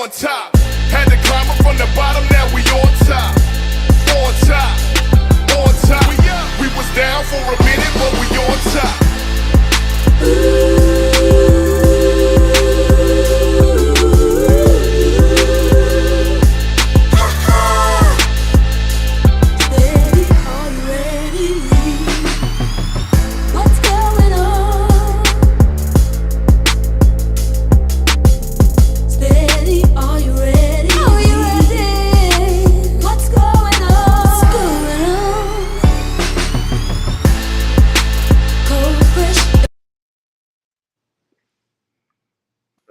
on top. Had to climb up from the bottom, now we on top. On top, on top. We was down for a minute, but we on top.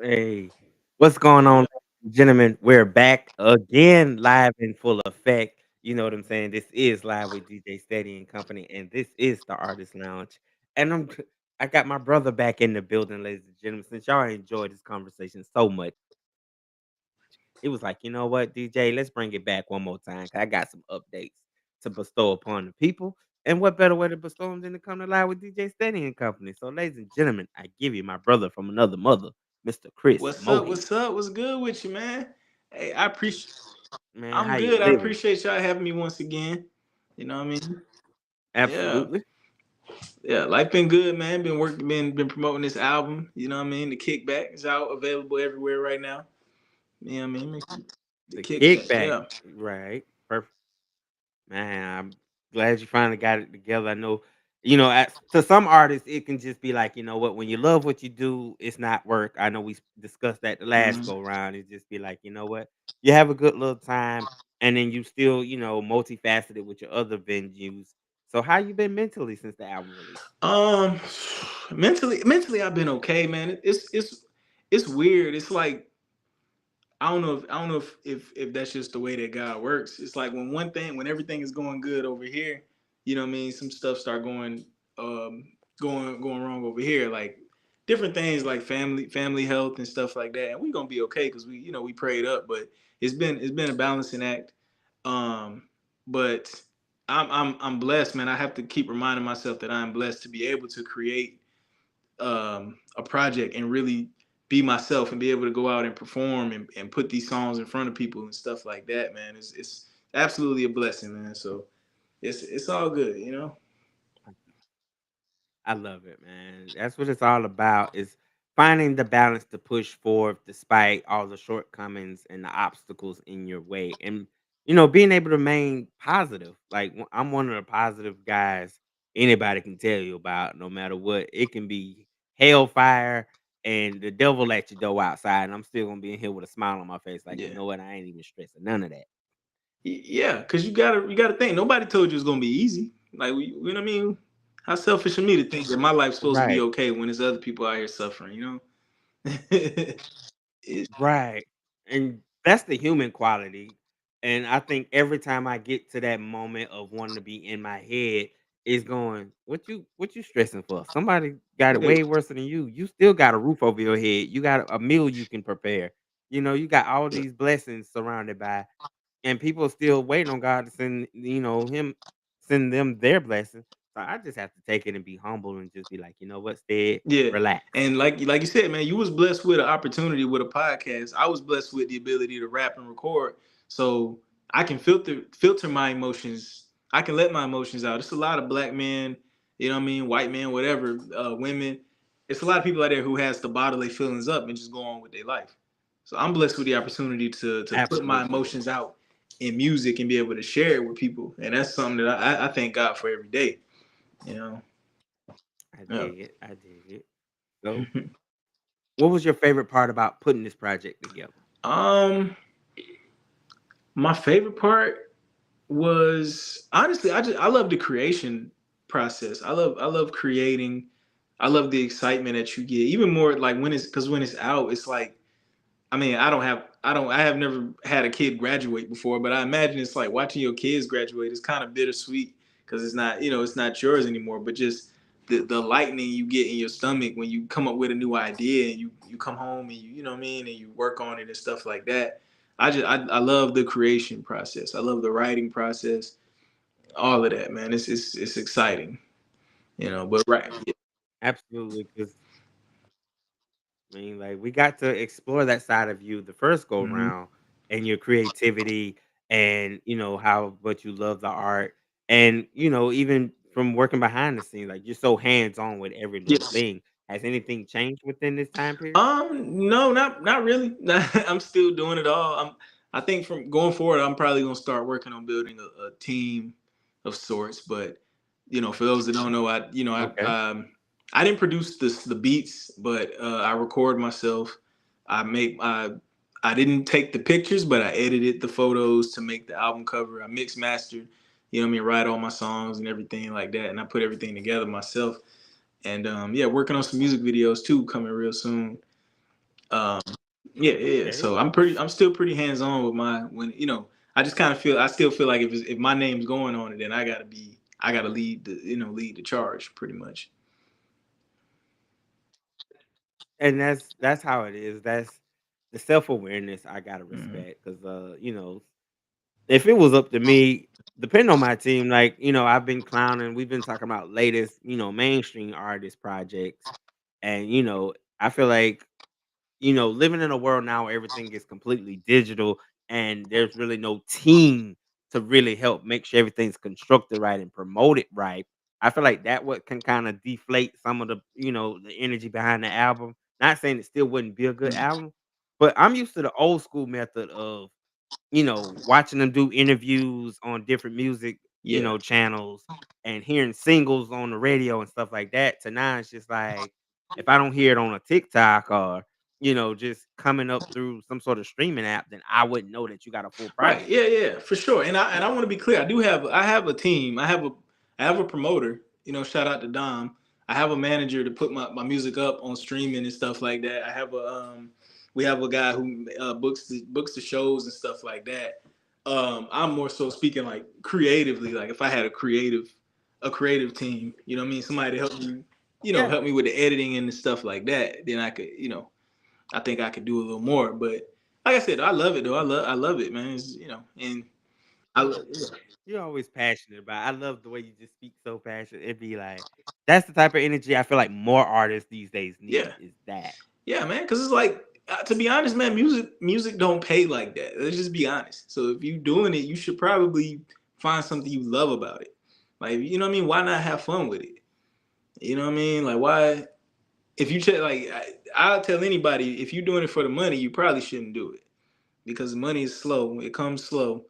Hey, what's going on, gentlemen? We're back again, live in full effect. You know what I'm saying? This is live with DJ Steady and Company, and this is the Artist Lounge. And I got my brother back in the building, ladies and gentlemen. Since y'all enjoyed this conversation so much, it was like, you know what, DJ, let's bring it back one more time. 'Cause I got some updates to bestow upon the people. And what better way to bestow them than to come to live with DJ Steady and Company? So, ladies and gentlemen, I give you my brother from another mother, Mr. Chris What's up? Moehead. What's up? What's good with you, man? Hey, I appreciate. Man, I'm how you good. I living? appreciate y'all having me once again. You know what I mean? Yeah, Absolutely. yeah. Life been good, man. Been working, been promoting this album. You know what I mean? The Kickback is out, available everywhere right now. You know what I mean? The The Kickback. kickback. Yeah. Right. Perfect. Man, I'm glad you finally got it together. I know, to some artists, it can just be like, you know what, when you love what you do, it's not work. I know we discussed that the last Mhm. go round. It just be like, you know what, you have a good little time, and then you still, multifaceted with your other venues. So how you been mentally since the album release? Um, mentally, I've been okay, man. It's weird. It's like I don't know if that's just the way that God works. It's like when everything is going good over here, you know what I mean, some stuff start going wrong over here, like different things like family health and stuff like that. And we're gonna be okay because we prayed up, but it's been a balancing act. But I'm blessed, man. I have to keep reminding myself that I'm blessed to be able to create a project and really be myself and be able to go out and perform and put these songs in front of people and stuff like that, man. It's absolutely a blessing, man. So it's all good, you know. I love it, man. That's what it's all about is finding the balance to push forward despite all the shortcomings and the obstacles in your way. And being able to remain positive. Like I'm one of the positive guys anybody can tell you about no matter what. It can be hellfire and the devil at your door outside and I'm still going to be in here with a smile on my face like, you Yeah, know what? I ain't even stressing none of that. yeah, because you gotta think. Nobody told you it's gonna be easy. Like you know what I mean. How selfish of me to think that my life's supposed to be Right. okay when there's other people out here suffering. You know. It- Right. And that's the human quality. And I think every time I get to that moment of wanting to be in my head, is going, what you stressing for? Somebody got it way worse than you. You still got a roof over your head. You got a meal you can prepare. You got all these blessings surrounded by, and people still waiting on God to send, him send them their blessing. So I just have to take it and be humble and just be like, you know what, Stead, Yeah, relax. and like you said, man, you was blessed with an opportunity with a podcast. I was blessed with the ability to rap and record, so I can filter my emotions. I can let my emotions out. It's a lot of black men, you know what I mean, white men, whatever, women. It's a lot of people out there who has to bottle their feelings up and just go on with their life. So I'm blessed with the opportunity to put my Absolutely. emotions out in music and be able to share it with people, and that's something that I thank God for every day. You know. I Yeah. dig it. I dig it. So, what was your favorite part about putting this project together? um. My favorite part was honestly, I love the creation process. I love creating. I love the excitement that you get. Even more like when it's out, it's like I mean, I have never had a kid graduate before, but I imagine it's like watching your kids graduate. It's kind of bittersweet because it's not yours anymore, but just the lightning you get in your stomach when you come up with a new idea and you come home and you know what I mean, and you work on it and stuff like that. I love the creation process. I love the writing process. All of that, man. It's exciting, you know. But right, Absolutely, because I mean, like we got to explore that side of you the first go Hmm. round and your creativity and how much you love the art and even from working behind the scenes, like you're so hands on with every little Yes. thing. Has anything changed within this time period? No, not really. I'm still doing it all. I think from going forward, I'm probably gonna start working on building a team of sorts. But for those that don't know, Okay. I didn't produce the beats, but I record myself. I make I didn't take the pictures, but I edited the photos to make the album cover. I mix mastered, what I mean, write all my songs and everything like that, and I put everything together myself. And yeah, working on some music videos too, coming real soon. Um, yeah, yeah. Okay. So I'm still pretty hands on with my when I just kind of feel I still feel like if my name's going on it, then I gotta lead the lead the charge pretty much. And that's how it is. That's the self-awareness I gotta Hmm. respect. Cause if it was up to me, depending on my team, like, I've been clowning, we've been talking about latest, mainstream artist projects. And, I feel like, living in a world now where everything is completely digital and there's really no team to really help make sure everything's constructed right and promoted right. I feel like that what can kind of deflate some of the energy behind the album. Not saying it still wouldn't be a good album, but I'm used to the old school method of watching them do interviews on different music, Yeah. channels and hearing singles on the radio and stuff like that. To now it's just like if I don't hear it on a TikTok or, just coming up through some sort of streaming app, then I wouldn't know that you got a full Right. project. Yeah. Yeah. For sure. And I want to be clear. I have a team. I have a promoter. Shout out to Dom. I have a manager to put my music up on streaming and stuff like that. I have a we have a guy who books the shows and stuff like that. I'm more so speaking like creatively. Like if I had a creative team, you know what I mean, somebody to help me, Yeah. help me with the editing and stuff like that. Then I could, I think I could do a little more. But like I said, I love it though. I love it, man. And yeah. You're always passionate about it. I love the way you just speak so passionate. It'd be like that's the type of energy I feel like more artists these days Yeah, need is that. yeah, man. Because it's like, to be honest, man, music don't pay like that. Let's just be honest. So if you doing it, you should probably find something you love about it. Like, you know what I mean? Why not have fun with it? You know what I mean? Like, why? If you check, like, I'll tell anybody, if you're doing it for the money, you probably shouldn't do it because money is slow. It comes slow.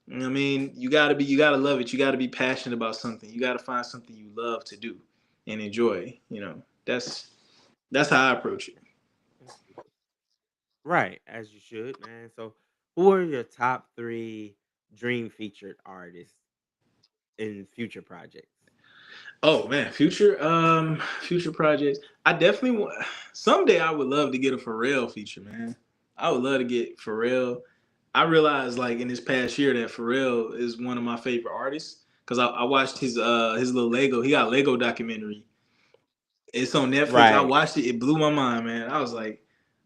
You know what I mean? You gotta love it. You gotta be passionate about something. You gotta find something you love to do and enjoy. That's how I approach it. Right, as you should, man. So, who are your top 3 dream featured artists in future projects? Oh man, future projects. I definitely want. Someday I would love to get a Pharrell feature, man. I would love to get Pharrell. I realized like in this past year that Pharrell is one of my favorite artists because I watched his little Lego. He got Lego documentary. It's on Netflix. I Right. watched it. It blew my mind, man. I was like,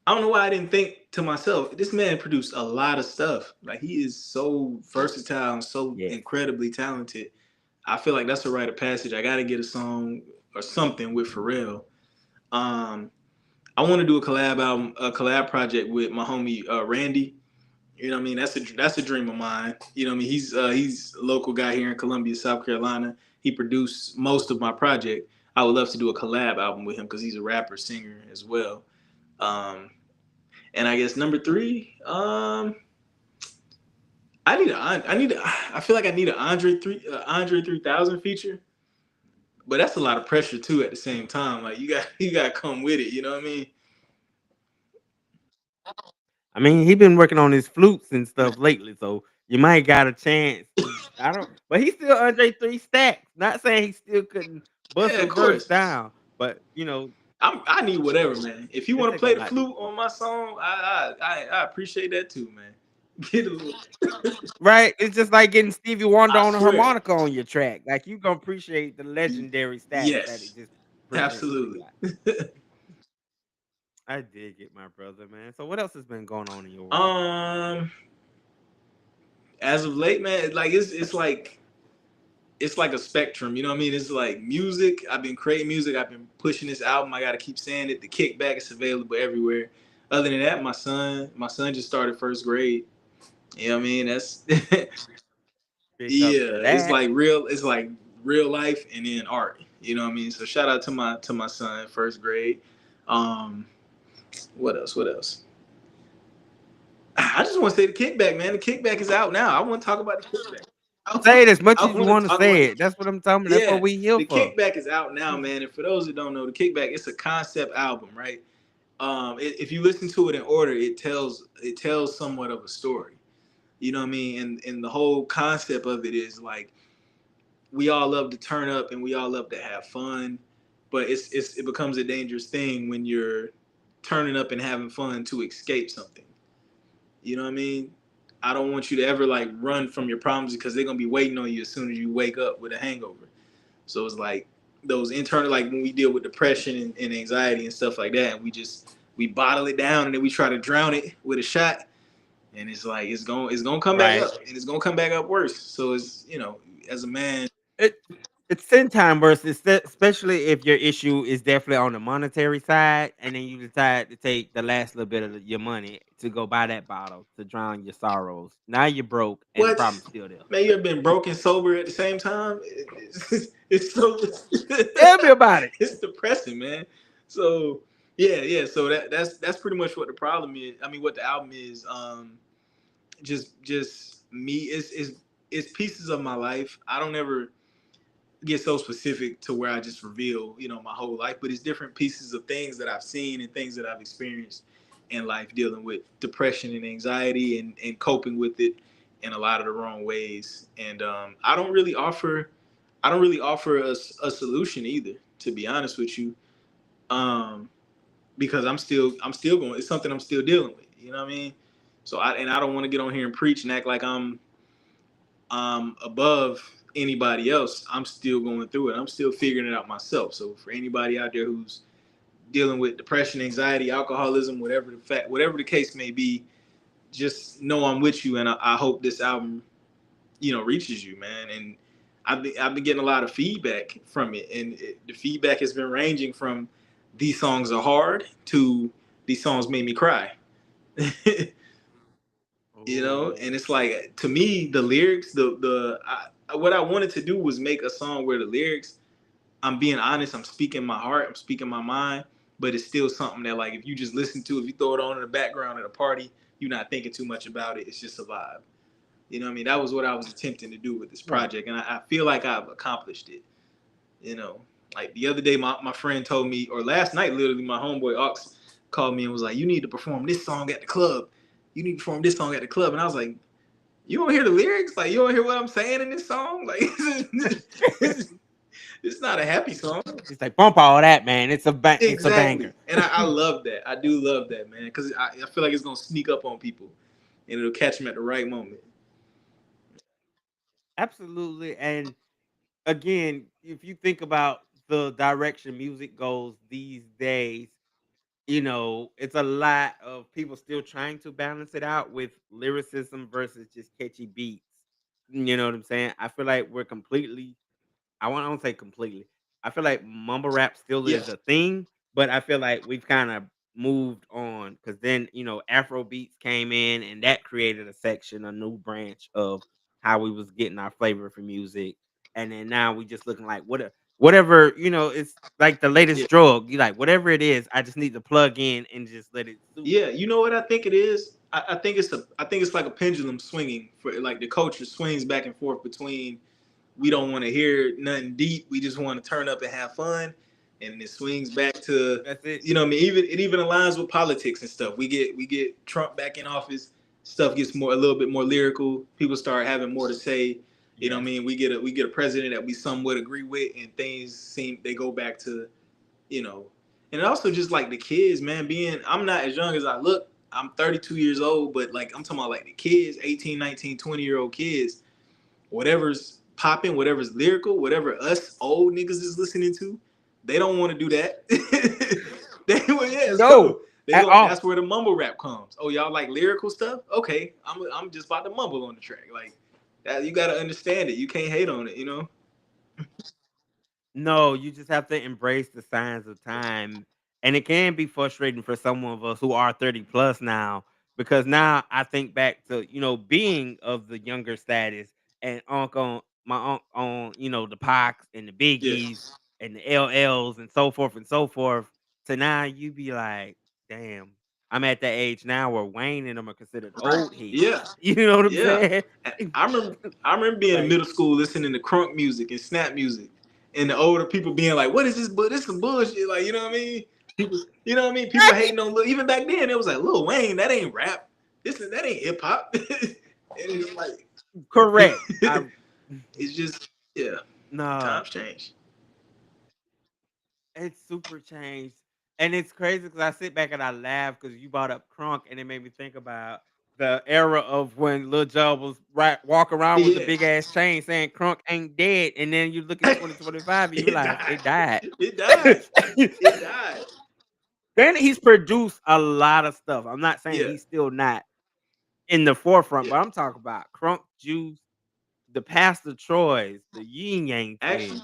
I don't know why I didn't think to myself, this man produced a lot of stuff. Like he is so versatile and so Yes. incredibly talented. I feel like that's a rite of passage. I got to get a song or something with Pharrell. Um, I want to do a collab project with my homie Randy. You know what I mean? That's a dream of mine. You know what I mean? He's a local guy here in Columbia, South Carolina. He produced most of my project. I would love to do a collab album with him because he's a rapper, singer as well. Um, and I guess number three, I feel like I need an Andre 3000 feature, but that's a lot of pressure too. At the same time, like you got to come with it. You know what I mean? I mean, he been working on his flutes and stuff lately, so you might got a chance. I don't, but he's still Andre 3 stacks. Not saying he still couldn't bust Yeah, a of verse course. down, but I need whatever, man. If you it want to take a play the lot to flute do on it. my song, I appreciate that too, man. Get a little. Right? It's just like getting Stevie Wonder I on a swear. harmonica on your track. Like you gonna appreciate the legendary stacks that it Yes, just presents to you. absolutely. I did get my brother, man. So what else has been going on in your world? um, as of late, man, like it's like it's like a spectrum, you know what I mean? It's like music. I've been creating music. I've been pushing this album. I got to keep saying it. The kickback is available everywhere. Other than that, my son just started first grade. You know what I mean? That's Big ups to yeah. that. It's like real life and then art. You know what I mean? So shout out to my son, first grade. Um, what else? What else? I just want to say the kickback, man. The kickback is out now. I want to talk about the kickback. Say it as much I as you want want to to talk about say the it. That's what I'm talking about. That's what yeah. we here The for. kickback is out now, man. And for those that don't know, the kickback, it's a concept album, right? If you listen to it in order, it tells somewhat of a story. You know what I mean? And the whole concept of it is like we all love to turn up and we all love to have fun, but it becomes a dangerous thing when you're turning up and having fun to escape something. You know what I mean? I don't want you to ever like run from your problems because they're gonna be waiting on you as soon as you wake up with a hangover. So it's like those internal, like when we deal with depression and anxiety and stuff like that, and we bottle it down and then we try to drown it with a shot, and it's like it's gonna come back Right. up and it's gonna come back up worse. So it's as a man, It it's 10 times worse, especially if your issue is definitely on the monetary side, and then you decide to take the last little bit of your money to go buy that bottle to drown your sorrows. Now you're broke, and the what problem's still there. man, you have been broken sober at the same time. It's so Tell me about it. it's depressing, man. So yeah. So that's pretty much what the problem is. I mean, what the album is. Just me. It's pieces of my life. I don't ever get so specific to where I just reveal, my whole life, but it's different pieces of things that I've seen and things that I've experienced in life dealing with depression and anxiety and coping with it in a lot of the wrong ways. And I don't really offer a solution either, to be honest with you. Um, because I'm still going, it's something I'm still dealing with, you know what I mean? So I don't want to get on here and preach and act like I'm above anybody else. I'm still going through it. I'm still figuring it out myself. So for anybody out there who's dealing with depression, anxiety, alcoholism, whatever the case may be, just know I'm with you, and I hope this album, reaches you, man. And I've been getting a lot of feedback from it, and the feedback has been ranging from these songs are hard to these songs made me cry. And Oh, it's like, to me, the lyrics, what I wanted to do was make a song where the lyrics, I'm being honest, I'm speaking my heart, I'm speaking my mind, but it's still something that, like, if you just listen to, if you throw it on in the background at a party, you're not thinking too much about it. It's just a vibe. You know what I mean? That was what I was attempting to do with this right. project, and I feel like I've accomplished it. You know, like the other day, my friend told me, or last night, literally, my homeboy Ox called me and was like, "You need to perform this song at the club. You need to perform this song at the club." And I was like, "You don't hear the lyrics? Like, you don't hear what I'm saying in this song? Like, it's not a happy song." It's like bump all that, man. It's a Exactly, banger. and I love that. I do love that, man, because I feel like it's gonna sneak up on people, and it'll catch them at the right moment. Absolutely. And again, if you think about the direction music goes these days, it's a lot of people still trying to balance it out with lyricism versus just catchy beats. You know what I'm saying? I feel like we're completely I won't say completely. I feel like mumble rap still Yeah, is a thing, but I feel like we've kind of moved on because then Afro beats came in and that created a section, a new branch of how we was getting our flavor for music, and then now we just looking like whatever it's like the yeah. latest drug. You like whatever it is, I just need to plug in and just let it soothe Yeah, me. you know what I think it is? I think it's like a pendulum swinging, for like the culture swings back and forth between, we don't want to hear nothing deep, we just want to turn up and have fun, and it swings back to, That's it. what I mean, even aligns with politics and stuff. We get Trump back in office, stuff gets a little bit more lyrical, people start having more to say. You know what I Yes. mean? We get a president that we somewhat agree with, and things seem, they go back to, you know. And also just like the kids, man, I'm not as young as I look. I'm 32 years old, but like I'm talking about like the kids, 18, 19, 20-year-old kids, whatever's popping, whatever's lyrical, whatever us old niggas is listening to, they don't want to do that. Yeah, No, so they at go, all. that's where the mumble rap comes. Oh, y'all like lyrical stuff? Okay, I'm just about to mumble on the track. Like that, you gotta understand it. You can't hate on it, you know? No, you just have to embrace the signs of time. And it can be frustrating for some of us who are 30 plus now, because now I think back to, being of the younger status and my uncle on, the Pox and the Yeah, Biggies and the LLs and so forth and so forth. To now you be like, damn, I'm at that age now where Wayne and them are considered right. old heads. Yeah, You know what I'm yeah. saying? And I remember being in Like, middle school listening to crunk music and snap music, and the older people being like, "What is this? But this some bullshit." Like, you know what I mean? People, you know what I mean? People hating on even back then. It was like Lil Wayne, that ain't rap. That ain't hip hop. And it's like correct. it's just yeah. No. Times change. It's super changed, and it's crazy because I sit back and I laugh because you brought up Crunk, and it made me think about the era of when Lil Jon was walk around with the Yeah. big ass chain saying Crunk ain't dead, and then you look at 2025 and you It like died. it died. It died. It died. Granted, he's produced a lot of stuff. I'm not saying Yeah. he's still not in the forefront, Yeah. but I'm talking about Crunk Juice, the Pastor Troys, the Yin Yang Actually, Twins.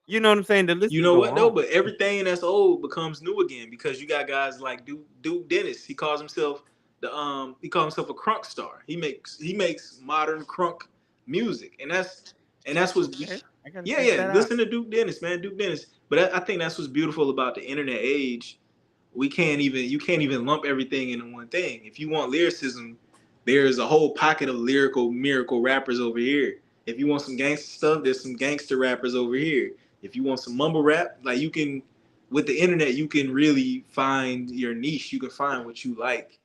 You know what I'm saying? The list you can know go what though? on. But everything that's old becomes new again because you got guys like Duke Dennis. He calls himself a crunk star. He makes modern crunk music, and that's Okay, I gotta yeah, check yeah. that out. Listen to Duke Dennis, man. Duke Dennis. But I think that's what's beautiful about the internet age. You can't even lump everything into one thing. If you want lyricism, there's a whole pocket of lyrical miracle rappers over here. If you want some gangster stuff, there's some gangster rappers over here. If you want some mumble rap, like you can with the internet, you can really find your niche. You can find what you like.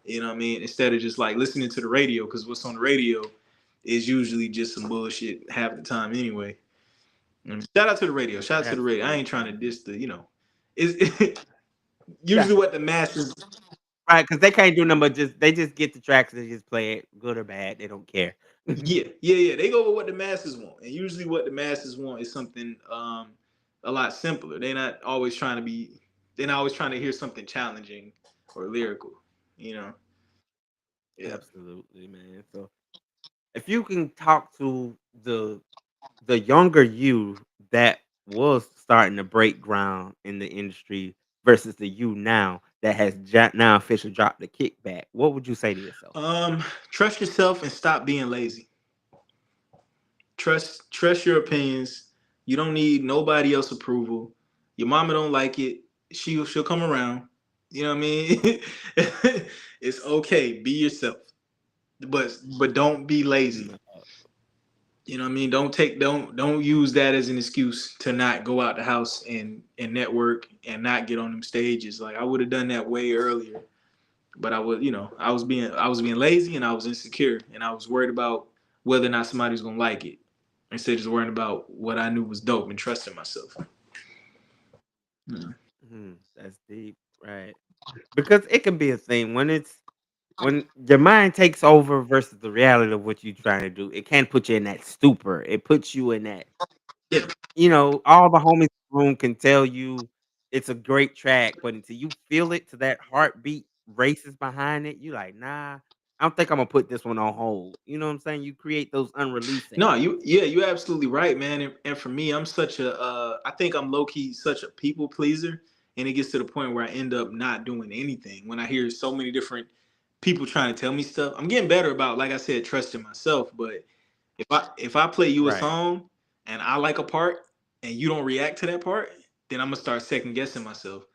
You know what I mean? Instead of just like listening to the radio, because what's on the radio is usually just some bullshit half the time anyway. Shout out to the radio. Shout out to the radio. I ain't trying Absolutely. to diss the, it's Yeah. usually what the masses. Right, because they can't do nothing but just get the tracks and just play it, good or bad, they don't care. Yeah, yeah, yeah. They go with what the masses want, and usually what the masses want is something a lot simpler. They're not always trying to hear something challenging or lyrical. You know. Yeah. Absolutely, man. So, if you can talk to the younger you that was starting to break ground in the industry versus the you now that has now officially dropped the kickback, what would you say to yourself? Um, Trust yourself and stop being lazy. Trust your opinions. You don't need nobody else approval. Your mama don't like it. She'll come around. You know what I mean? It's okay. Be yourself. But don't be lazy. No. You know what I mean? Don't use that as an excuse to not go out the house and network and not get on them stages. Like I would have done that way earlier, but I was being lazy and I was insecure and I was worried about whether or not somebody was gonna like it instead of just worrying about what I knew was dope and trusting myself. That's deep, right? Because it can be a thing when your mind takes over versus the reality of what you're trying to do. It can put you in that stupor. It puts you in that. Yeah. All the homies in the room can tell you it's a great track, but until you feel it to that heartbeat races behind it, you like, nah, I don't think I'm gonna put this one on hold. You know what I'm saying? You create those unreleased No, sales. you're absolutely right, man. And for me, I think I'm low key such a people pleaser, and it gets to the point where I end up not doing anything when I hear so many different people trying to tell me stuff. I'm getting better about, like I said, trusting myself. But if I play you a Right. song and I like a part and you don't react to that part, then I'm gonna start second guessing myself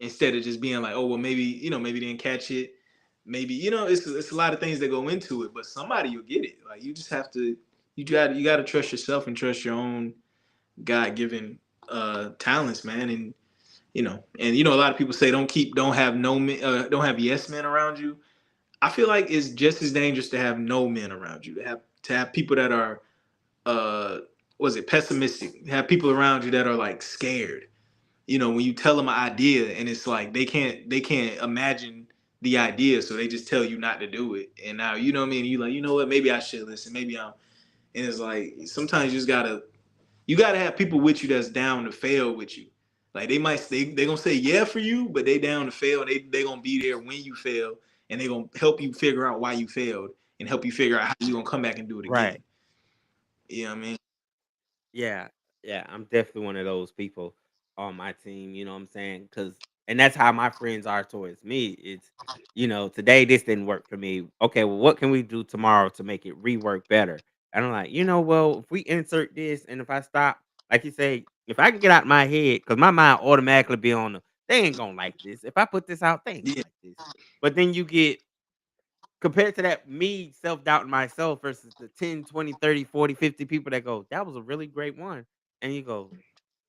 instead of just being like, oh well, maybe they didn't catch it. Maybe it's a lot of things that go into it, but somebody will get it. Like you just have to you got to trust yourself and trust your own God given talents, man. And a lot of people say don't have no men, don't have yes men around you. I feel like it's just as dangerous to have no men around you. To have people that are was it pessimistic. Have people around you that are like scared. When you tell them an idea and it's like they can't imagine the idea, so they just tell you not to do it. And now you know what I mean. You like, you know what? Maybe I should listen. Maybe I'm. And it's like sometimes you gotta have people with you that's down to fail with you. Like they gonna say yeah for you, but they down to fail. They gonna be there when you fail, and they gonna help you figure out why you failed and help you figure out how you gonna come back and do it again. Right. You know what I mean? Yeah. Yeah, I'm definitely one of those people on my team, you know what I'm saying? Cause and that's how my friends are towards me. It's, today this didn't work for me. Okay, well, what can we do tomorrow to make it rework better? And I'm like, well, if we insert this and if I stop, like you say, if I can get out my head, because my mind automatically be on they ain't gonna like this. If I put this out, they ain't gonna Yeah, like this. But then you get compared to that me self-doubting myself versus the 10, 20, 30, 40, 50 people that go, that was a really great one. And you go,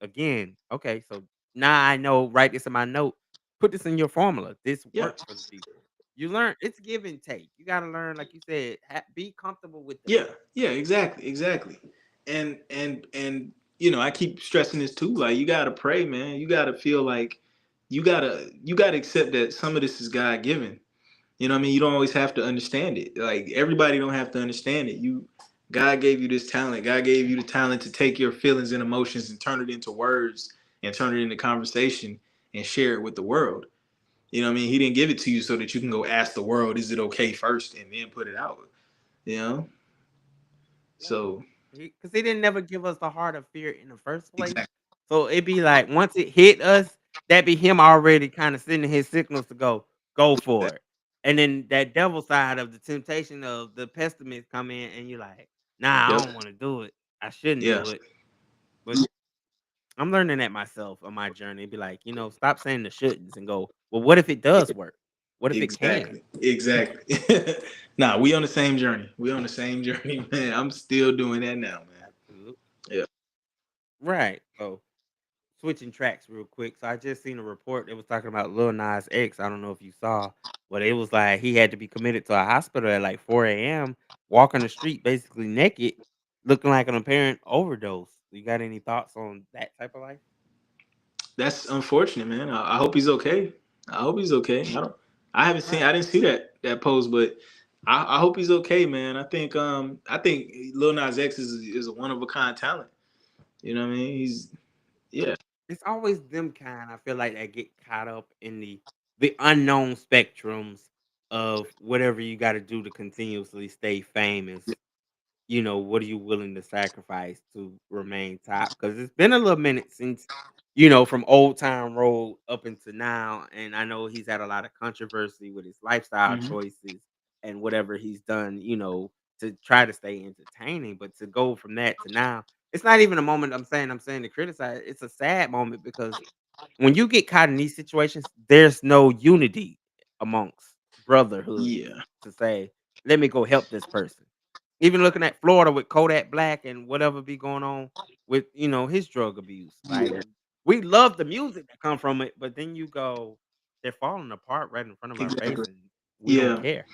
again, okay, so now I know, write this in my note, put this in your formula. This yeah, works for the people. You learn, it's give and take. You got to learn, like you said, be comfortable with the yeah, mess. yeah. Exactly, exactly. And I keep stressing this too. Like you gotta pray, man. You gotta feel like you gotta accept that some of this is God given. You know what I mean? You don't always have to understand it. Like everybody don't have to understand it. God gave you this talent. God gave you the talent to take your feelings and emotions and turn it into words and turn it into conversation and share it with the world. You know what I mean? He didn't give it to you so that you can go ask the world, is it okay first, and then put it out. You know? Yeah. So Because he didn't never give us the heart of fear in the first place. exactly. So it'd be like, once it hit us, that be him already kind of sending his signals to go for it. And then that devil side of the temptation of the pessimist come in and you're like, nah, I Yep. don't want to do it. I shouldn't Yeah. do it. But I'm learning that myself on my journey. Be like, stop saying the shouldn'ts and go, well, what if it does work? What if it can? Exactly. Exactly. Nah, we on the same journey. We on the same journey, man. I'm still doing that now, man. Absolutely. Yeah. Right. So switching tracks real quick. So I just seen a report that was talking about Lil Nas X. I don't know if you saw, but it was like he had to be committed to a hospital at like 4 a.m. walking the street basically naked, looking like an apparent overdose. You got any thoughts on that type of life? That's unfortunate, man. I hope he's okay. I hope he's okay. I haven't seen. Right. I didn't see that post, but I hope he's okay, man. I think Lil Nas X is a one of a kind talent. You know what I mean? He's yeah, It's always them kind, I feel like, that get caught up in the unknown spectrums of whatever you gotta do to continuously stay famous. What are you willing to sacrifice to remain top? Because it's been a little minute since, from Old Town Road up until now. And I know he's had a lot of controversy with his lifestyle hmm choices and whatever he's done, to try to stay entertaining. But to go from that to now, it's not even a moment I'm saying to criticize. It's a sad moment because when you get caught in these situations, there's no unity amongst brotherhood yeah, to say, let me go help this person. Even looking at Florida with Kodak Black and whatever be going on with, his drug abuse. Like yeah, we love the music that come from it, but then you go, they're falling apart right in front of our face exactly. and we don't Yeah,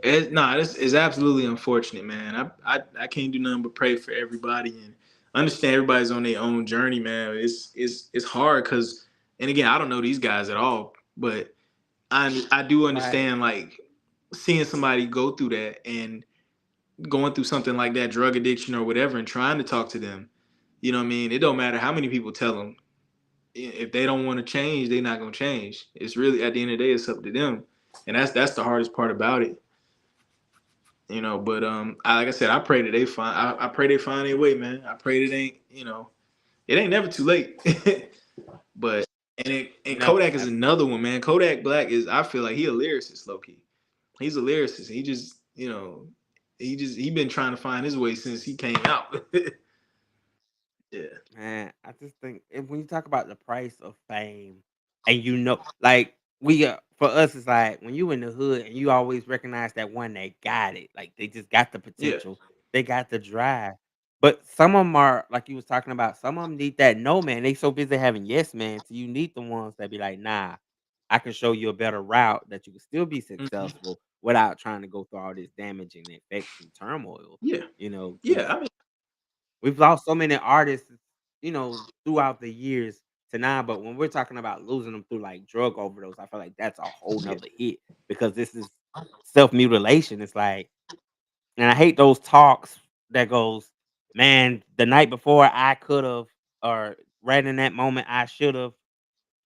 care. nah, this is absolutely unfortunate, man. I can't do nothing but pray for everybody and understand everybody's on their own journey, man. It's hard because, and again, I don't know these guys at all, but I do Right. understand like seeing somebody go through that and going through something like that, drug addiction or whatever, and trying to talk to them. You know what I mean? It don't matter how many people tell them. If they don't want to change, they're not gonna change. It's really at the end of the day, it's up to them, and that's the hardest part about it. But like I said, I pray that they find. I pray they find their way, man. I pray it ain't. It ain't never too late. But and No, Kodak is absolutely. another one, man. Kodak Black is. I feel like he a lyricist, low key. He's a lyricist. He just he been trying to find his way since he came out. Yeah. Man, I just think when you talk about the price of fame, and like for us, it's like when you in the hood and you always recognize that one that got it, like they just got the Yeah. potential, they got the drive. But some of them are like you was talking about. Some of them need that no man. They so busy having yes man, so you need the ones that be like, nah, I can show you a better route that you can still be Mhm. successful without trying to go through all this damage and effects and turmoil. Yeah. Because Yeah. I mean, we've lost so many artists, throughout the years to now. But when we're talking about losing them through like drug overdose, I feel like that's a whole yeah. nother hit because this is self mutilation. It's like, and I hate those talks that goes, man, the night before I could have, or right in that moment I should have,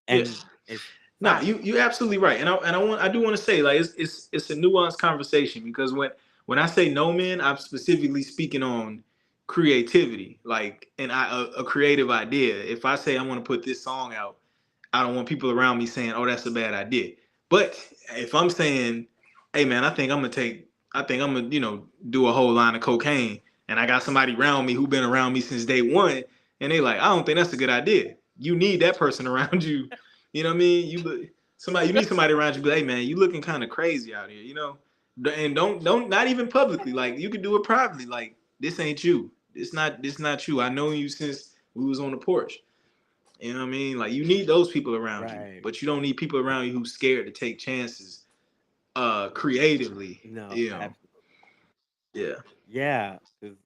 Yeah. and it's No, silent. you absolutely right, and I do want to say like it's a nuanced conversation because when I say no men, I'm specifically speaking on creativity, like a creative idea. If I say I want to put this song out, I don't want people around me saying, "Oh, that's a bad idea." But if I'm saying, "Hey, man, I think I'm gonna, do a whole line of cocaine," and I got somebody around me who been around me since day one, and they like, "I don't think that's a good idea." You need that person around you. You know what I mean? You need somebody around you. Be like, "Hey, man, you looking kind of crazy out here," and don't not even publicly. Like you can do it privately. Like this ain't you. This not you. I know you since we was on the porch. You know what I mean? Like you need those people around you, Right. but you don't need people around you who's scared to take chances creatively. No, You know. absolutely. Yeah. Yeah, 'cause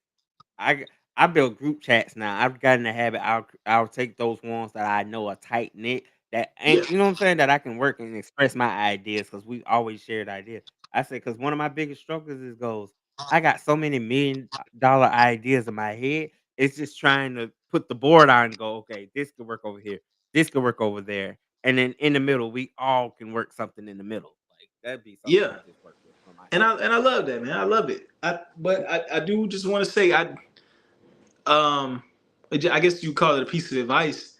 I build group chats now. I've gotten the habit. I'll take those ones that I know are tight knit that Yeah. ain't you know what I'm saying that I can work and express my ideas because we always shared ideas. I say because one of my biggest struggles is goes. I got so many $1 million ideas in my head. It's just trying to put the board on and go, okay, this could work over here, this could work over there, and then in the middle, we all can work something in the middle. Like that'd be something Yeah. I just work with for my And I love that, man. I love it. I do just want to say um I guess you call it a piece of advice.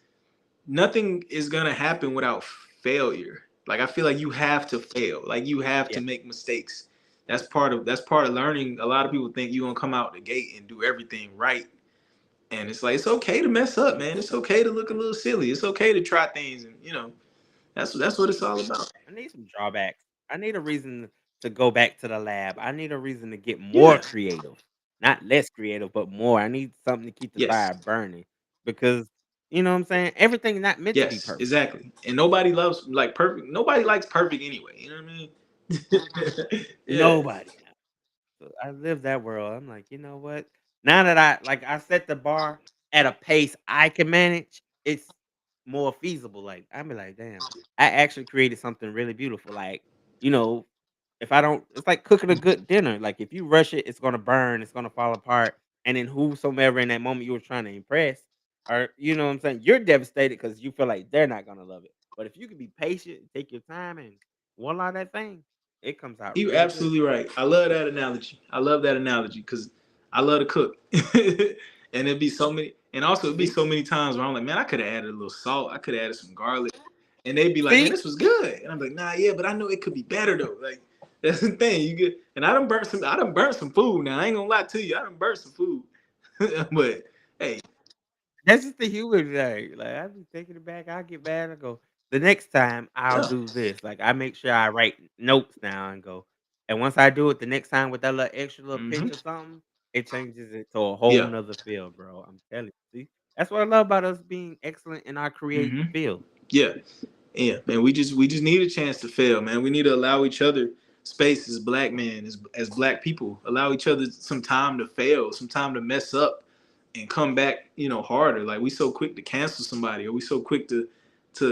Nothing is gonna happen without failure. Like I feel like you have to fail. Like you have yeah. to make mistakes. That's part of learning. A lot of people think you're gonna come out the gate and do everything right. And it's like it's okay to mess up, man. It's okay to look a little silly. It's okay to try things, and that's what it's all about. I need some drawbacks. I need a reason to go back to the lab. I need a reason to get more Yeah. creative, not less creative, but more. I need something to keep the Yes. fire burning because you know what I'm saying. Everything's not meant to be Yes. perfect. Exactly. And nobody loves like perfect. Nobody likes perfect anyway. You know what I mean? Yeah. Nobody. So I live that world. I'm like, you know what? Now that I set the bar at a pace I can manage, it's more feasible. Like I be like, damn, I actually created something really beautiful. Like, you know, if I don't, it's like cooking a good dinner. Like if you rush it, it's gonna burn, it's gonna fall apart, and then whosoever in that moment you were trying to impress, or you know what I'm saying, you're devastated because you feel like they're not gonna love it. But if you can be patient, take your time, and voila, that thing, it comes out You're really good. absolutely right. I love that analogy. I love that analogy because I love to cook, and it'd be so many, and also it'd be See, so many times where I'm like, man, I could have added a little salt. I could have added some garlic, and they'd be like, man, see, this was good, and I'm like, nah, yeah, but I know it could be better though. Like that's the thing. You get, and I done burnt some food. Now I ain't gonna lie to you, I done burnt some food, but hey, that's just the human thing. Like I be taking it back. I get mad. I go the next time I'll yeah, do this. Like I make sure I write notes down and go. And once I do it the next time with that little extra little mm-hmm. pinch or something, it changes it to a whole Yeah, nother feel, bro. I'm telling you. See, that's what I love about us being excellent in our creative mm-hmm. field. Yeah. Yeah, man, we just need a chance to fail, man. We need to allow each other space as black men, as black people. Allow each other some time to fail, some time to mess up and come back, harder. Like we so quick to cancel somebody or we so quick to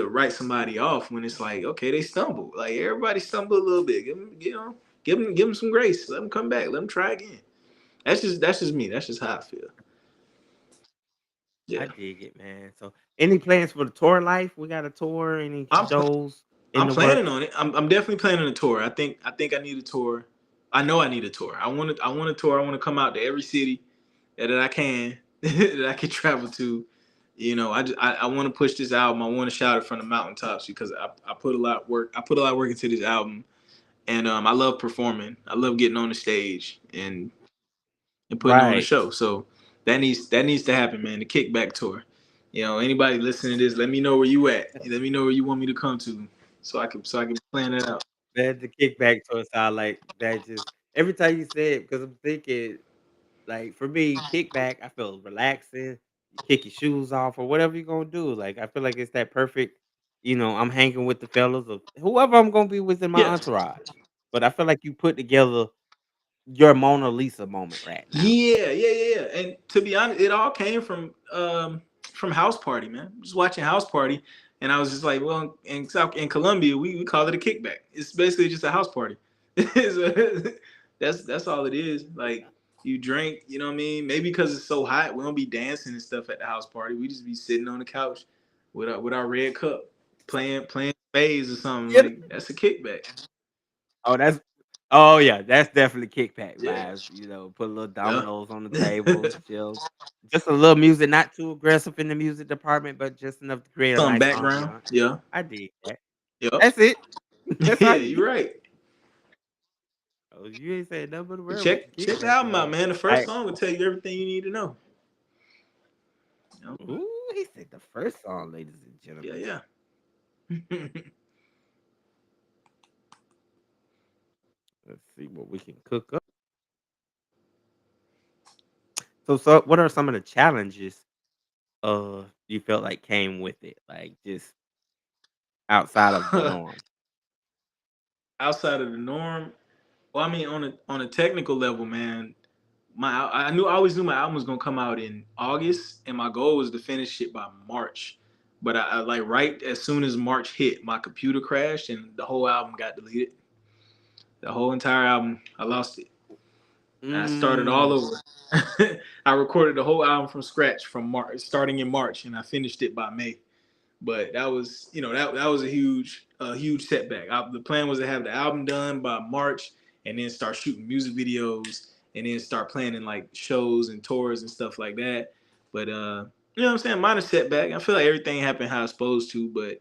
write somebody off when it's like, okay, they stumble. Like everybody stumble a little bit. Give them some grace. Let them come back. Let them try again. That's just me. That's just how I feel. I Yeah. dig it, man. So any plans for the tour life? We got a tour, any I'm shows in I'm the planning works? on it. I'm definitely planning a tour. I think I need a tour. I know I need a tour. I want a tour. I want to come out to every city that I can that I can travel to. I want to push this album. I want to shout it from the mountaintops because I put a lot of work. I put a lot of work into this album, and I love performing. I love getting on the stage and putting on a Right. show. So that needs to happen, man. The kickback tour. Anybody listening to this, let me know where you at. Let me know where you want me to come to, so I can plan that out. Man, the kickback to us sound like that just every time you say it, because I'm thinking like for me, kickback, I feel relaxing. You kick your shoes off or whatever you're gonna do. Like I feel like it's that perfect, I'm hanging with the fellas or whoever I'm gonna be with in my Yeah, entourage. But I feel like you put together your Mona Lisa moment right now. yeah. And to be honest, it all came from House Party, man. Just watching House Party, and I was just like, well, in Colombia, we call it a kickback. It's basically just a house party. So, that's all it is. Like you drink, you know what I mean? Maybe because it's so hot, we don't be dancing and stuff at the house party. We just be sitting on the couch with our red cup, playing spades or something. Yeah. Like that's a kickback. Oh, Oh yeah, that's definitely kickback Yeah. vibes. You know, put a little Yeah. dominoes on the table, chill. Just a little music, not too aggressive in the music department, but just enough to create a Some nice background. ambiance. Yeah. I did that. Yep. That's it. That's Yeah, all you you're need. right. Oh, you ain't saying nothing but a But word with the check the kickback album out, vibes. man. The first I song will tell you everything you need to know. You know? ooh, he said the first song, ladies and Yeah, gentlemen. yeah. Let's see what we can cook up. So what are some of the challenges you felt like came with it? Like just outside of the norm. Outside of the norm, well, I mean, on a technical level, man, I always knew my album was gonna come out in August, and my goal was to finish it by March. But I like right as soon as March hit, my computer crashed and the whole album got deleted. The whole entire album, I lost it. And I started all Mm. over. I recorded the whole album from scratch from March, starting in March, and I finished it by May. But that was, that was a huge setback. The plan was to have the album done by March, and then start shooting music videos, and then start planning like shows and tours and stuff like that. But you know what I'm saying? Minor setback. I feel like everything happened how it's supposed to, but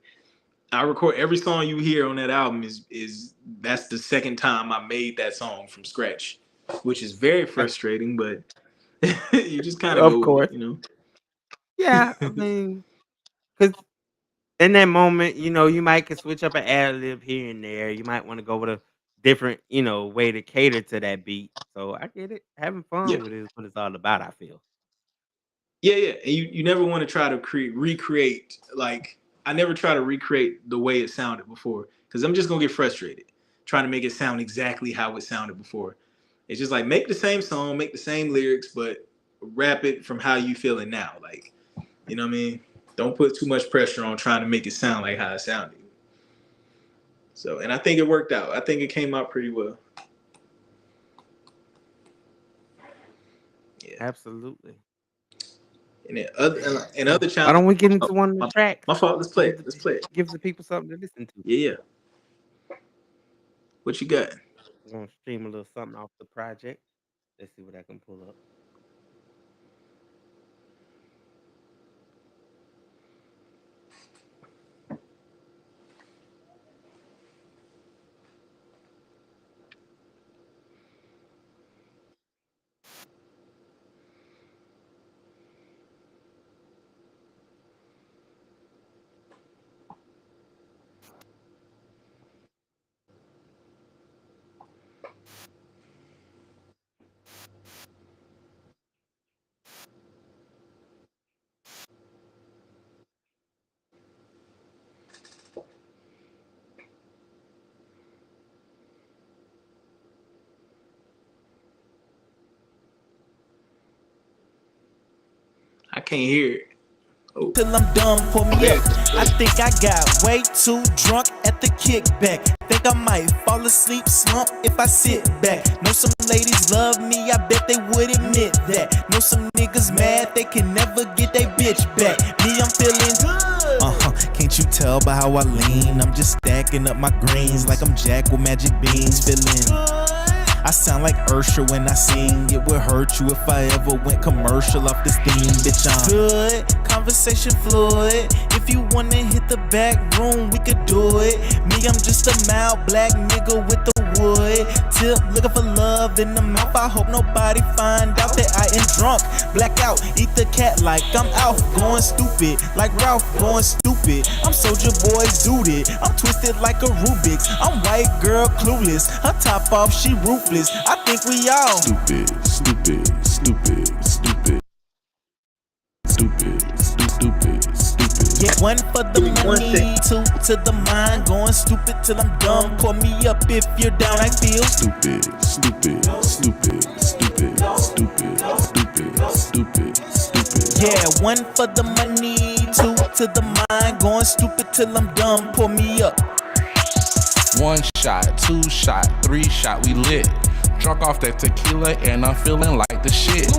I record every song you hear on that album is that's the second time I made that song from scratch, which is very frustrating, but you just kind of Of go with course. it. Yeah, I mean, because in that moment, you might can switch up an ad lib here and there. You might want to go with a different, way to cater to that beat. So I get it. Having Yeah. fun with it is what it's all about, I feel. Yeah, yeah. And you never want to try to recreate, like I never try to recreate the way it sounded before, because I'm just gonna get frustrated trying to make it sound exactly how it sounded before. It's just like make the same song, make the same lyrics, but rap it from how you feeling now. Like, you know what I mean? Don't put too much pressure on trying to make it sound like how it sounded. So, and I think it worked out. I think it came out pretty well. Yeah. Absolutely. And then other So why challenge. don't we get into Oh, one of the tracks? my fault. Let's play Give it. the, Let's play it. give the people something to listen to. Yeah, yeah. What you got? We're gonna stream a little something off the project. Let's see what I can pull up. I can't hear it. Oh. Till I'm done, pull me up. I think I got way too drunk at the kickback. Think I might fall asleep, slump if I sit back. Know some ladies love me, I bet they would admit that. Know some niggas mad, they can never get they bitch back. Me, I'm feeling good. Can't you tell by how I lean? I'm just stacking up my greens like I'm Jack with magic beans. Feeling I sound like Ursha when I sing. It would hurt you if I ever went commercial off this theme, bitch. I'm good, conversation fluid. If you wanna hit the back room, we could do it. Me, I'm just a mild black nigga with the wood tip, looking for love in the mouth. I hope nobody find out that I am drunk. Blackout, eat the cat like I'm out, going stupid, like Ralph going stupid. I'm Soulja Boy's zooted, I'm twisted like a Rubik's. I'm white girl clueless, her top off, she ruthless. I think we all stupid, stupid, stupid, stupid, stupid, stupid, stupid. Yeah, one for the money, two to the mind. Going stupid till I'm dumb. Call me up if you're down. I feel stupid, stupid, stupid, stupid, stupid, stupid, stupid, stupid. Yeah, one for the money, two to the mind. Going stupid till I'm dumb. Pull me up. One shot, two shot, three shot, we lit. Drunk off that tequila and I'm feeling like the shit.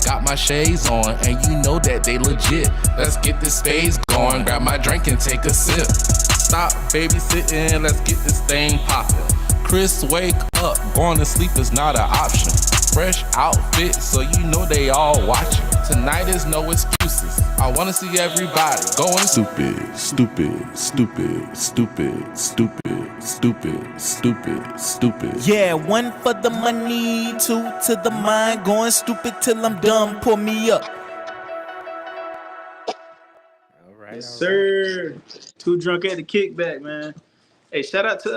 Got my shades on and you know that they legit. Let's get this phase going, grab my drink and take a sip. Stop babysitting, let's get this thing poppin'. Chris, wake up. Going to sleep is not an option. Fresh outfit, so you know they all watching. Tonight is no excuses. I wanna see everybody going stupid, stupid, stupid, stupid, stupid, stupid, stupid, stupid. Yeah, one for the money, two to the mind. Going stupid till I'm done. Pull me up. All right, Yes, all right. sir. Too drunk at the kickback, man. Hey, shout out to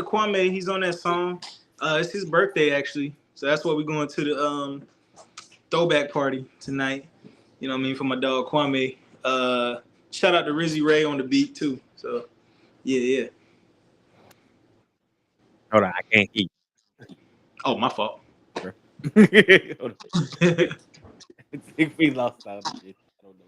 Kwame. He's on that song. It's his birthday actually, so that's why we're going to the throwback party tonight. You know what I mean, for my dog Kwame. Shout out to Rizzy Ray on the beat too. So yeah. Hold on, I can't hear Oh, my fault. you, bro. Hold on. I think we lost out of shit. I don't know.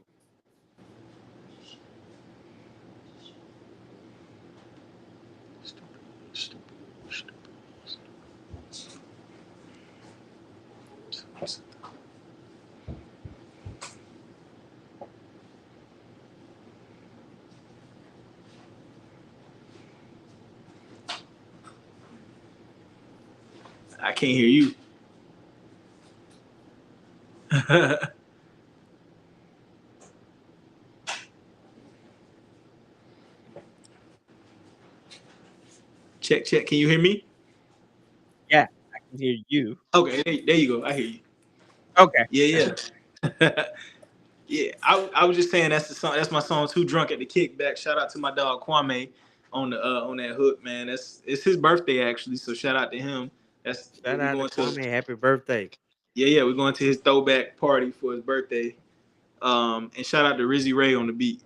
I can't hear you. Check. Can you hear me? Yeah, I can hear you. Okay, there you go. I hear you. Okay. Yeah. Yeah, I was just saying that's the song. That's my song. Too drunk at the kickback. Shout out to my dog Kwame on the on that hook, man. It's his birthday actually, so shout out to him. That's Shout we're out to going Kwame. Happy birthday. Yeah, we're going to his throwback party for his birthday. And shout out to Rizzy Ray on the beat.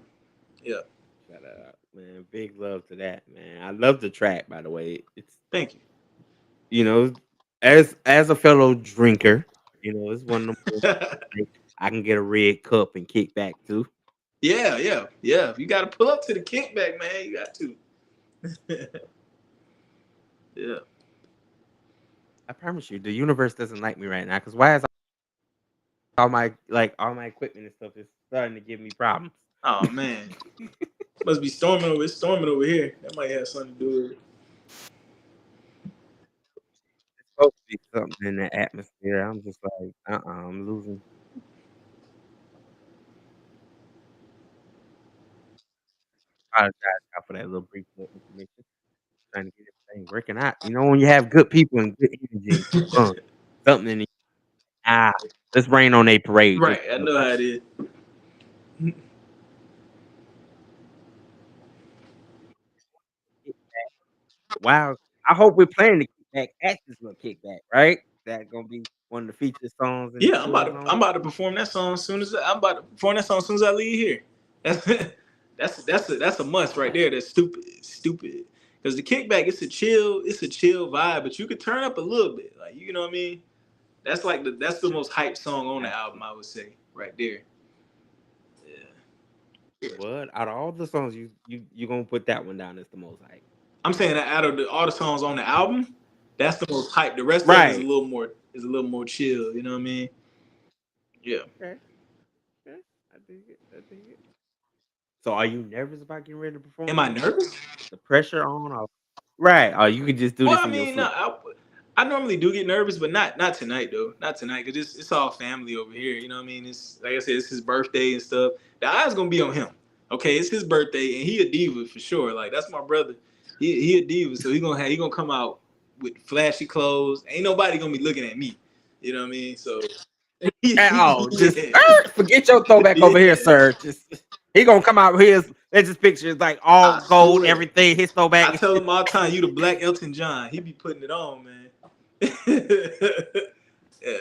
Yeah, Shout out, man. Big love to that, man. I love the track, by the way. It's thank you. you know, as a fellow drinker, it's one of them like, I can get a red cup and kick back too. Yeah. You got to pull up to the kickback, man. You got to. Yeah. I promise you, the universe doesn't like me right now. Because why is all my equipment and stuff is starting to give me problems? Oh man, must be storming over. It's storming over here. That might have something to do with it. It's supposed to be something in the atmosphere. I'm just like, I'm losing. I apologize for that little brief information. Trying to get everything working out. When you have good people and good energy and good fun, something in the ah, let's rain on a parade just Right, a I little know bit. how it is. Wow. I hope we're playing the kickback at this little kickback, right? That's gonna be one of the feature songs in the Yeah, tour I'm zone. about to perform that song as soon as I leave here. That's a must right there. That's stupid. Because the kickback, it's a chill vibe, but you could turn up a little bit, like you know what I mean. That's the most hyped song on the album, I would say, right there. Yeah, What out of all the songs you gonna put that one down as the most hype? I'm saying that out of all the songs on the album, that's the most hyped. The rest of it is Right. a little more chill. You know what I mean? Yeah. Okay. Okay. I dig it. So are you nervous about getting ready to Am perform I this? nervous? The pressure on or right. Or you can just do Well, this I in your mean, no, sleep. I normally do get nervous, but not tonight though. Not tonight, cause it's all family over here. You know what I mean? It's like I said, it's his birthday and stuff. The eye's gonna be on him. Okay, it's his birthday, and he a diva for sure. Like that's my brother. He a diva, so he gonna come out with flashy clothes. Ain't nobody gonna be looking at me. You know what I mean? So At all. Just yeah, forget your throwback over here, yeah. sir. Just he gonna come out here. Let's just picture it's like all I gold, swear. everything. His I throwback. tell him all the time, you the black Elton John. He be putting it on, man. Yeah.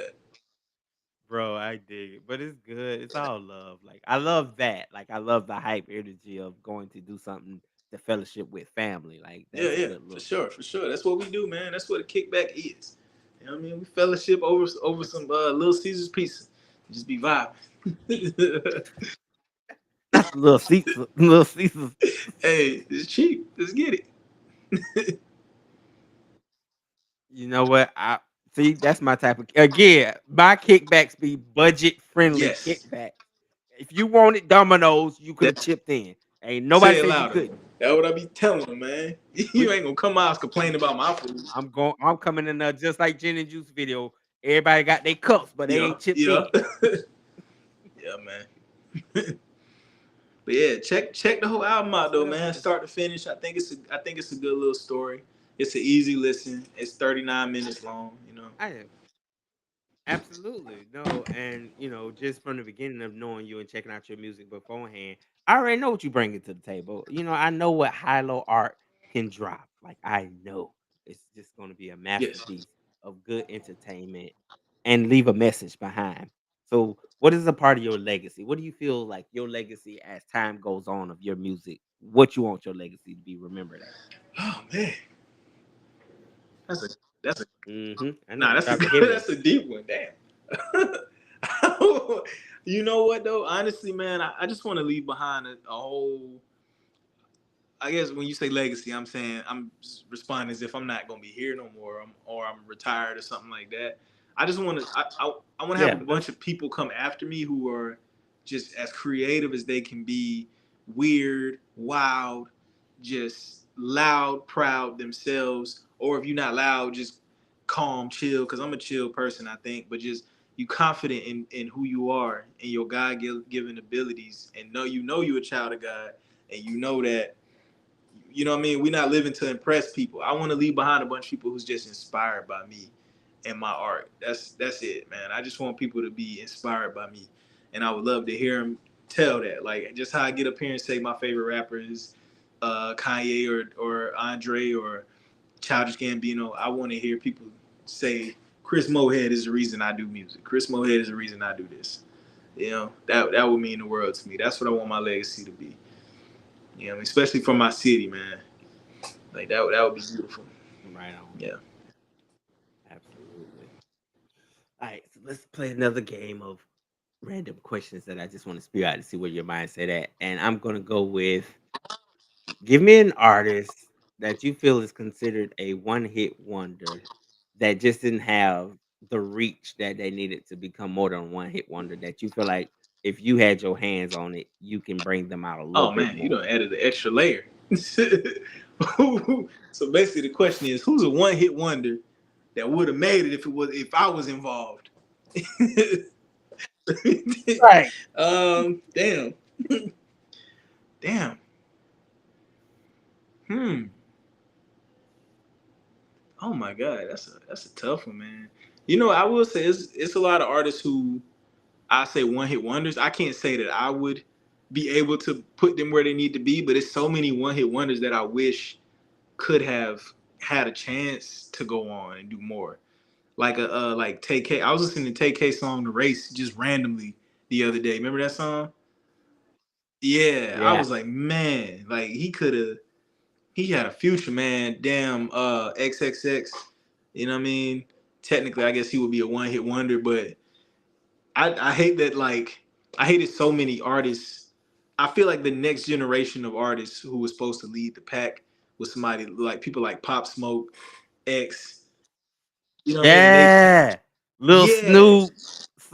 Bro, I dig it. But it's good. It's all love. Like I love that. Like I love the hype energy of going to do something to fellowship with family. Like that's a Yeah, good for look. sure. That's what we do, man. That's what a kickback is. You know what I mean? We fellowship over some Little Caesars pizza. Just be vibing. Not the little seats, little Caesars. Hey, it's cheap. Let's get it. You know what? I see that's my type of again, my kickbacks be budget friendly Yes. kickbacks. If you wanted Domino's, you could have That, chipped in. Ain't say nobody it said you louder. couldn't. That's what I be telling them, man. You We, ain't gonna come out complaining about my food. I'm coming in there just like Gin and Juice video. Everybody got their cups, but they Yeah, ain't chipped yeah, in. yeah, man. But yeah, check the whole album out That's though, real, man. man. Start to finish. I think it's a good little story. It's an easy listen. It's 39 minutes long. I absolutely no, and just from the beginning of knowing you and checking out your music beforehand, I already know what you bring to the table. I know what high low art can drop. Like I know it's just going to be a Yes. masterpiece of good entertainment and leave a message behind. So, what is a part of your legacy? What do you feel like your legacy as time goes on of your music? What you want your legacy to be remembered as? Oh man, that's a that's a I know nah. you That's a dropped a heavy one. that's a deep one. Damn. You know what though? Honestly, man, I just want to leave behind a whole. I guess when you say legacy, I'm saying I'm just responding as if I'm not gonna be here no more, or I'm retired or something like that. I just want to. I want to have a Yeah, bunch of people come after me who are just as creative as they can be, weird, wild, just loud, proud themselves. Or if you're not loud, just calm, chill. Because I'm a chill person, I think. But just you confident in who you are and your God given abilities, and know you're a child of God, and you know that you know what I mean? We're not living to impress people. I want to leave behind a bunch of people who's just inspired by me and my art. That's it, man. I just want people to be inspired by me, and I would love to hear them tell that. Like just how I get up here and say my favorite rapper is Kanye or Andre or Childish Gambino. I want to hear people say Chris Moehead is the reason I do music. Chris Moehead is the reason I do this. That would mean the world to me. That's what I want my legacy to be. Especially for my city, man. Like that would be beautiful. right on. Yeah. Absolutely. All right, so let's play another game of random questions that I just want to spew out to see where your mindset at. And I'm gonna go with give me an artist that you feel is considered a one hit wonder that just didn't have the reach that they needed to become more than one hit wonder that you feel like if you had your hands on it, you can bring them out a little Oh bit man, you more. done added an extra layer. So basically, the question is, who's a one hit wonder that would have made it if I was involved? Right. Damn, damn. Hmm. Oh my God, that's a tough one, man. I will say it's a lot of artists who I say one hit wonders. I can't say that I would be able to put them where they need to be, but it's so many one hit wonders that I wish could have had a chance to go on and do more. Like Tay K. I was listening to Tay K song "The Race" just randomly the other day. Remember that song? Yeah, I Yeah. was like, man, like he had a future, man. Damn, XXX. You know what I mean? Technically, I guess he would be a one hit wonder, but I hate that. Like, I hated so many artists. I feel like the next generation of artists who was supposed to lead the pack was somebody like people like Pop Smoke, X. You know what I mean? Yeah. Little Yeah, Snoop.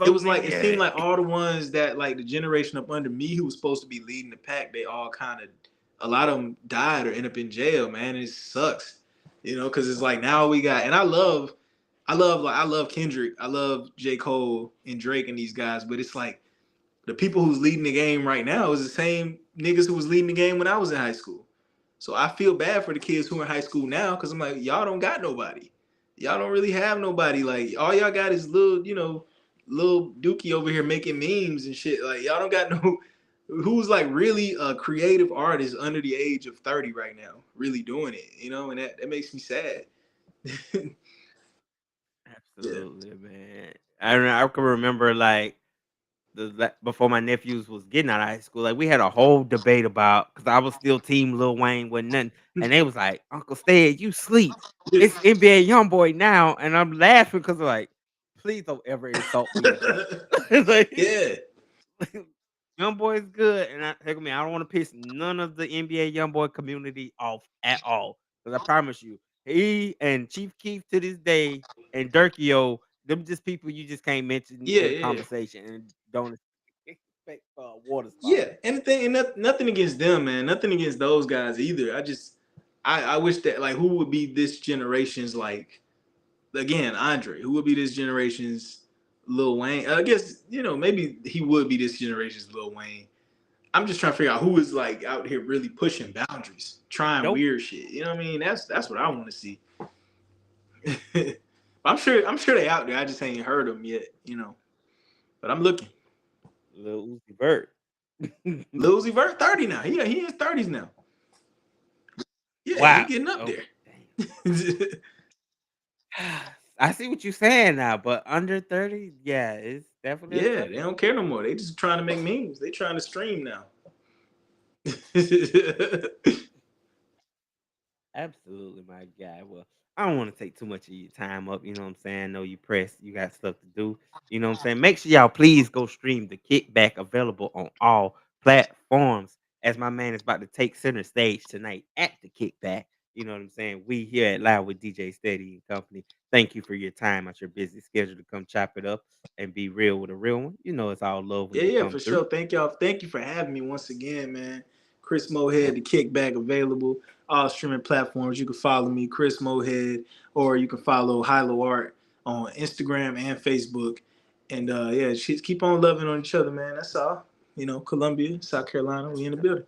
it So was like many. it seemed like all the ones that like the generation up under me who was supposed to be leading the pack, they all kind of a lot of them died or end up in jail, man. And it sucks, because it's like now we got and I love Kendrick, I love J. Cole and Drake and these guys, but it's like the people who's leading the game right now is the same niggas who was leading the game when I was in high school. So I feel bad for the kids who are in high school now because I'm like, y'all don't got nobody. Y'all don't really have nobody. Like all y'all got is little Dookie over here making memes and shit. Like y'all don't got no who's like really a creative artist under the age of 30 right now, really doing it, and that makes me sad. Yeah. Absolutely, man. I can remember like before my nephews was getting out of high school, like we had a whole debate about because I was still team Lil Wayne with nothing, and they was like, "Uncle Stead, you sleep. It's NBA YoungBoy now," and I'm laughing because like, please don't ever insult me again. like, Yeah. Young boy is good, and heck, me, I don't want to piss none of the NBA young boy community off at all. Because I promise you, he and Chief Keef to this day and Durkio, them just people you just can't mention Yeah, in a yeah. conversation and don't. respect for water Yeah, sports. anything and nothing against them, man. Nothing against those guys either. I wish that like who would be this generation's like again Andre? Who would be this generation's Lil Wayne? I guess maybe he would be this generation's Lil Wayne. I'm just trying to figure out who is like out here really pushing boundaries, trying Nope. weird shit. You know what I mean? That's what I want to see. I'm sure they out there. I just ain't heard them yet. But I'm looking. Lil Uzi Vert. Lil Uzi Vert 30 now. He is 30s now. Yeah, he Wow. getting up Oh, there. damn. I see what you're saying now, but under 30, yeah, it's definitely a Yeah, tough they one. don't care no more. They just trying to make memes. They trying to stream now. Absolutely, my guy. Well, I don't want to take too much of your time up. You know what I'm saying? I know you pressed. You got stuff to do. You know what I'm saying? Make sure y'all please go stream the kickback available on all platforms. As my man is about to take center stage tonight at the kickback. You know what I'm saying? We here at Live with DJ Steady and Company. Thank you for your time out your busy schedule to come chop it up and be real with a real one. You know it's all love when Yeah, you yeah, come for through. sure. Thank y'all. Thank you for having me once again, man. Chris Moehead, the kickback available, all streaming platforms. You can follow me, Chris Moehead, or you can follow Hilo Art on Instagram and Facebook. And yeah, keep on loving on each other, man. That's all. Columbia, South Carolina, we in the building.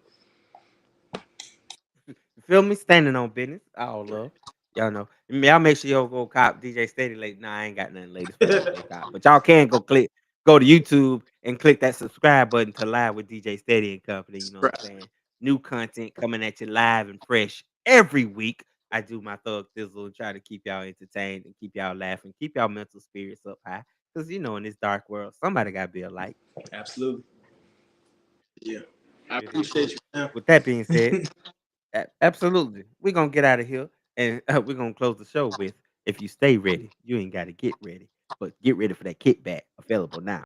You feel me? Standing on business. All love. Y'all know. Y'all make sure y'all go cop DJ Steady late. Nah, I ain't got nothing latest for y'all to go cop. But y'all can go to YouTube and click that subscribe button to Live with DJ Steady and Company. You know what I'm Right. saying? New content coming at you live and fresh every week. I do my thug thizzle and try to keep y'all entertained and keep y'all laughing, keep y'all mental spirits up high. Because in this dark world, somebody gotta be a light. Absolutely. Yeah. I It is. appreciate you, man. With that being said, absolutely. We're gonna get out of here and we're gonna close the show with if you stay ready, you ain't gotta get ready. But get ready for that kickback available now.